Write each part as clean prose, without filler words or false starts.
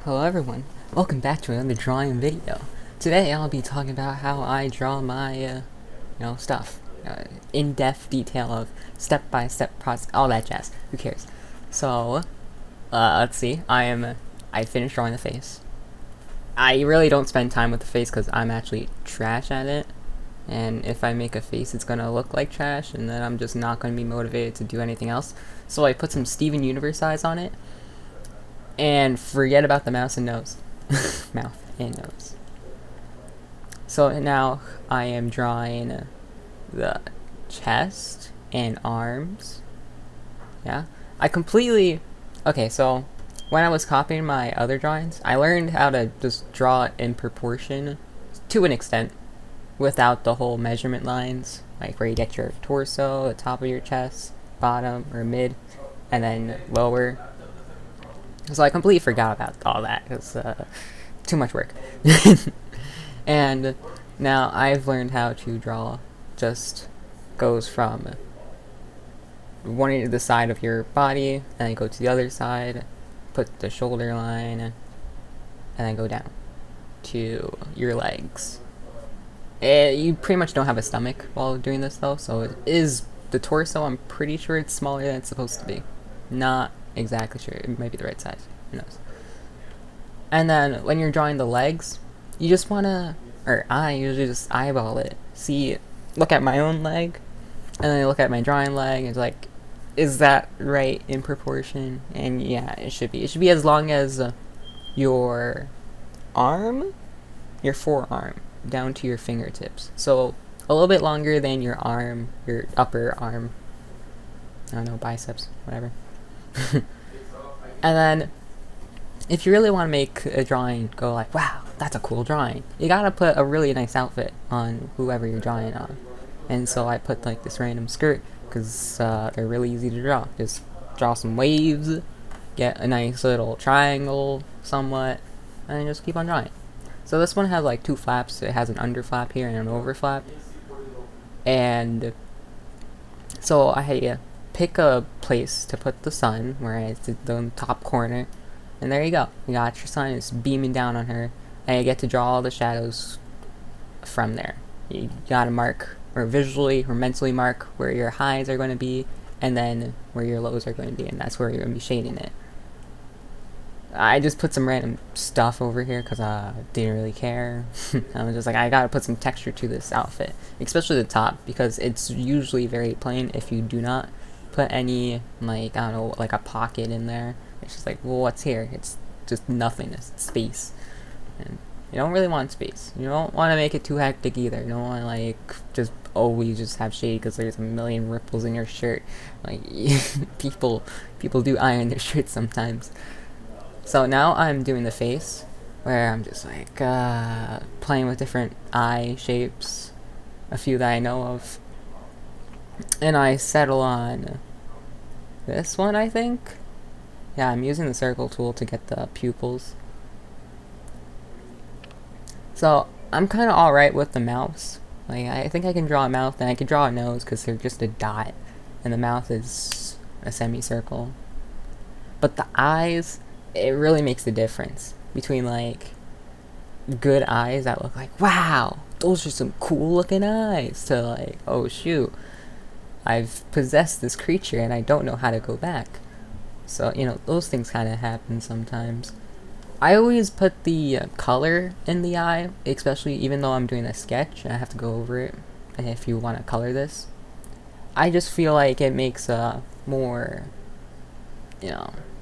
Hello everyone, welcome back to another drawing video. Today I'll be talking about how I draw my, stuff. In-depth detail of step-by-step process, all that jazz. Who cares? So, let's see. I finished drawing the face. I really don't spend time with the face because I'm actually trash at it. And if I make a face, it's gonna look like trash, and then I'm just not gonna be motivated to do anything else. So I put some Steven Universe eyes on it, and forget about the mouse and nose. Mouth and nose. So now I am drawing the chest and arms. Yeah. Okay, so when I was copying my other drawings, I learned how to just draw it in proportion to an extent without the whole measurement lines, like where you get your torso, the top of your chest, bottom or mid, and then lower. So I completely forgot about all that. It's too much work. And now I've learned how to draw just goes from one to the side of your body, and then go to the other side, put the shoulder line, and then go down to your legs. You pretty much don't have a stomach while doing this though, so it is the torso. I'm pretty sure it's smaller than it's supposed to be. Not exactly sure. It might be the right size. Who knows? And then when you're drawing the legs, you just wanna, or I usually just eyeball it. Look at my own leg, and then I look at my drawing leg, and it's like, is that right in proportion? And yeah, it should be. It should be as long as your arm, your forearm, down to your fingertips. So a little bit longer than your arm, your upper arm. I don't know, biceps, whatever. And then, if you really want to make a drawing go like, wow, that's a cool drawing, you gotta put a really nice outfit on whoever you're drawing on. And so I put like this random skirt, because they're really easy to draw. Just draw some waves, get a nice little triangle, somewhat, and then just keep on drawing. So this one has like two flaps. It has an under flap here and an over flap. And so I pick a place to put the sun, where it's the top corner, and there you go. You got your sun. It's beaming down on her, and you get to draw all the shadows from there. You gotta mark, or visually or mentally mark, where your highs are going to be, and then where your lows are going to be, and that's where you're going to be shading it. I just put some random stuff over here because I didn't really care. I was just like, I gotta put some texture to this outfit, especially the top, because it's usually very plain if you do not put any, like, I don't know, like a pocket in there. It's just like, well, what's here? It's just nothingness, it's space. And you don't really want space. You don't want to make it too hectic either. You don't want to, like, just always just have shade because there's a million ripples in your shirt. Like, people do iron their shirts sometimes. So now I'm doing the face, where I'm just like playing with different eye shapes, a few that I know of, and I settle on this one, I think. Yeah, I'm using the circle tool to get the pupils. So I'm kind of alright with the mouth. Like, I think I can draw a mouth, and I can draw a nose because they're just a dot, and the mouth is a semicircle. But the eyes, it really makes the difference between, like, good eyes that look like, wow, those are some cool looking eyes, to like, oh shoot, I've possessed this creature and I don't know how to go back. So, those things kind of happen sometimes. I always put the color in the eye, especially even though I'm doing a sketch and I have to go over it if you want to color this. I just feel like it makes a more,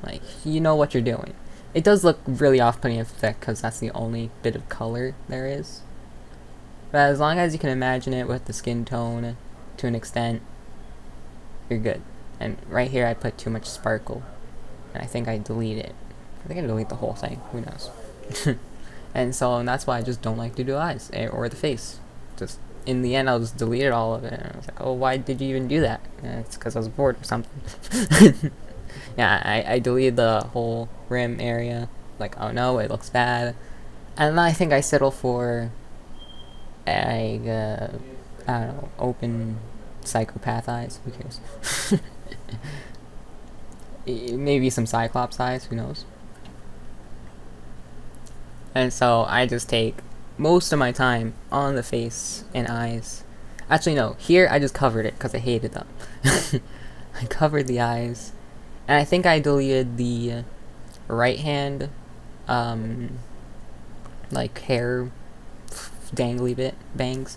like, you know what you're doing. It does look really off-putting and thick because that's the only bit of color there is. But as long as you can imagine it with the skin tone to an extent, you're good. And right here I put too much sparkle, and I think I delete it. I think I delete the whole thing. Who knows? And that's why I just don't like to do eyes or the face. Just in the end, I'll just delete it, all of it. And I was like, oh, why did you even do that? It's because I was bored or something. Yeah, I deleted the whole rim area. Like, oh no, it looks bad. And then I think I settle for I don't know, open psychopath eyes. Who cares? Maybe some Cyclops eyes. Who knows? And so I just take most of my time on the face and eyes. Actually, no, here I just covered it because I hated them. I covered the eyes, and I think I deleted the right hand, like hair dangly bit bangs,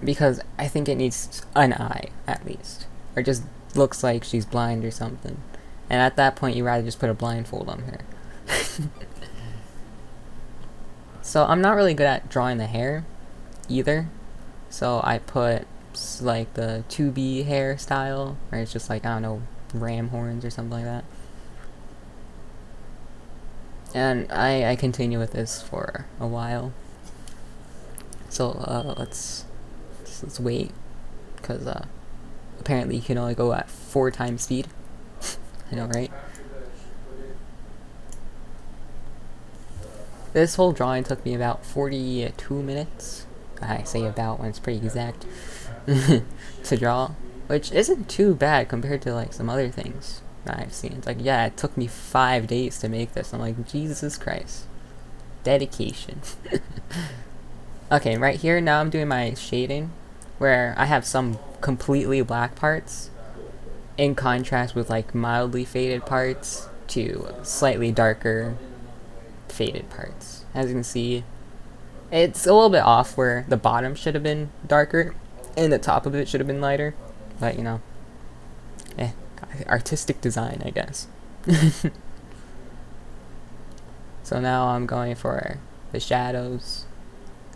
because I think it needs an eye at least, or just looks like she's blind or something. And at that point, you rather just put a blindfold on her. So I'm not really good at drawing the hair either. So I put like the 2B hairstyle, where it's just like, I don't know, ram horns or something like that. And I continue with this for a while. So let's wait, because apparently you can only go at 4 times speed. I know, right? This whole drawing took me about 42 minutes. I say about when it's pretty exact. To draw, which isn't too bad compared to like some other things that I've seen. It's like, yeah, it took me 5 days to make this. I'm like, Jesus Christ. Dedication. Okay, right here now I'm doing my shading, where I have some completely black parts in contrast with like mildly faded parts to slightly darker faded parts. As you can see, it's a little bit off where the bottom should have been darker and the top of it should have been lighter, but you know, artistic design, I guess. So now I'm going for the shadows,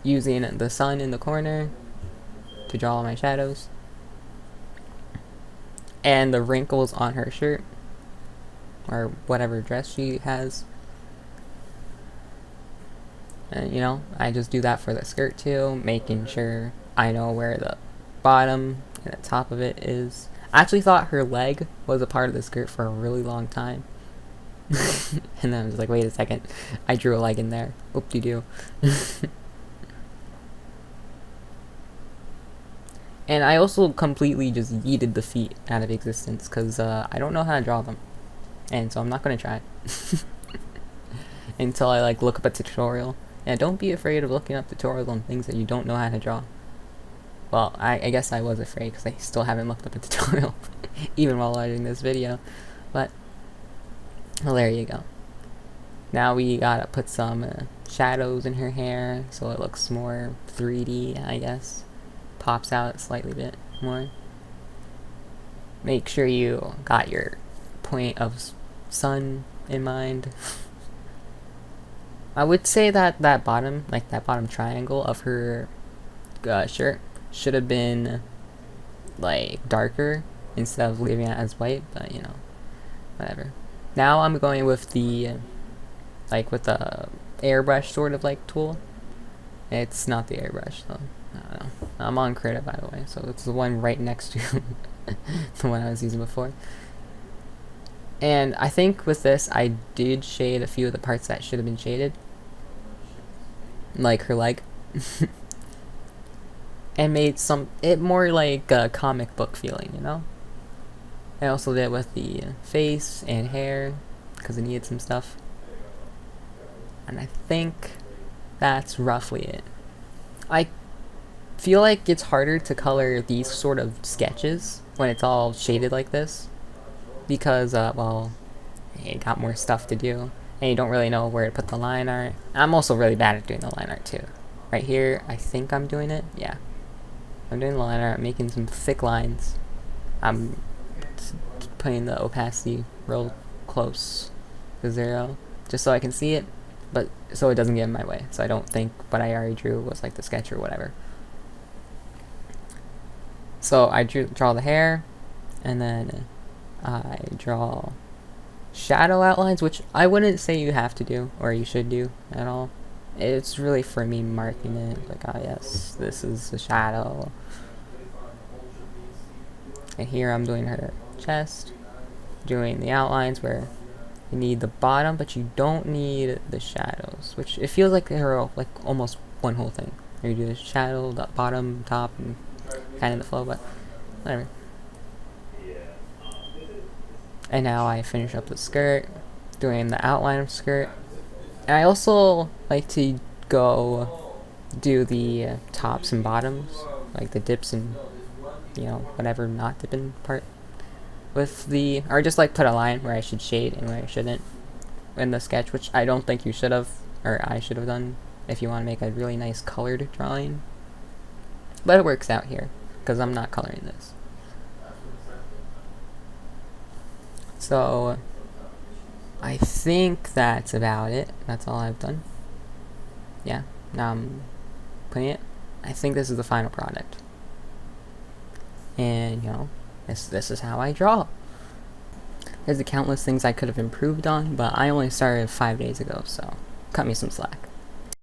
using the sun in the corner to draw all my shadows, and the wrinkles on her shirt, or whatever dress she has. And you know, I just do that for the skirt too, making sure I know where the bottom and the top of it is. I actually thought her leg was a part of the skirt for a really long time. And then I was like, wait a second, I drew a leg in there. Whoop-de-doo. And I also completely just yeeted the feet out of existence, because I don't know how to draw them. And so I'm not going to try. Until I like look up a tutorial. Yeah, don't be afraid of looking up tutorials on things that you don't know how to draw. Well, I guess I was afraid because I still haven't looked up a tutorial, even while watching this video. But, well, there you go. Now we gotta put some shadows in her hair so it looks more 3D, I guess. Pops out slightly bit more. Make sure you got your point of sun in mind. I would say that that bottom triangle of her shirt should have been like darker instead of leaving it as white, but you know, whatever. Now I'm going with the with the airbrush sort of like tool. It's not the airbrush though. I don't know. I'm on Krita, by the way, so it's the one right next to the one I was using before. And I think with this, I did shade a few of the parts that should have been shaded, like her leg, and made it more like a comic book feeling, you know? I also did it with the face and hair, because it needed some stuff. And I think that's roughly it. I feel like it's harder to color these sort of sketches when it's all shaded like this, because, well, you got more stuff to do, and you don't really know where to put the line art. I'm also really bad at doing the line art too. Right here, I think I'm doing it, yeah. I'm doing the line art, making some thick lines. I'm putting the opacity real close to 0, just so I can see it, but so it doesn't get in my way, so I don't think what I already drew was like the sketch or whatever. So I draw the hair, and then I draw shadow outlines, which I wouldn't say you have to do, or you should do at all. It's really for me marking it, like, ah yes, this is the shadow. And here I'm doing her chest, doing the outlines where you need the bottom, but you don't need the shadows, which it feels like they're like almost one whole thing. You do the shadow, the bottom, top, and kind of the flow, but whatever. And now I finish up the skirt, doing the outline of skirt, And I also like to go do the tops and bottoms, like the dips and, whatever not dipping part with the, or just like put a line where I should shade and where I shouldn't in the sketch, which I don't think you should have, or I should have done if you want to make a really nice colored drawing. But it works out here, because I'm not coloring this. So, I think that's about it. That's all I've done. Yeah, now I'm putting it. I think this is the final product. And, this is how I draw. There's countless things I could have improved on, but I only started 5 days ago, so cut me some slack.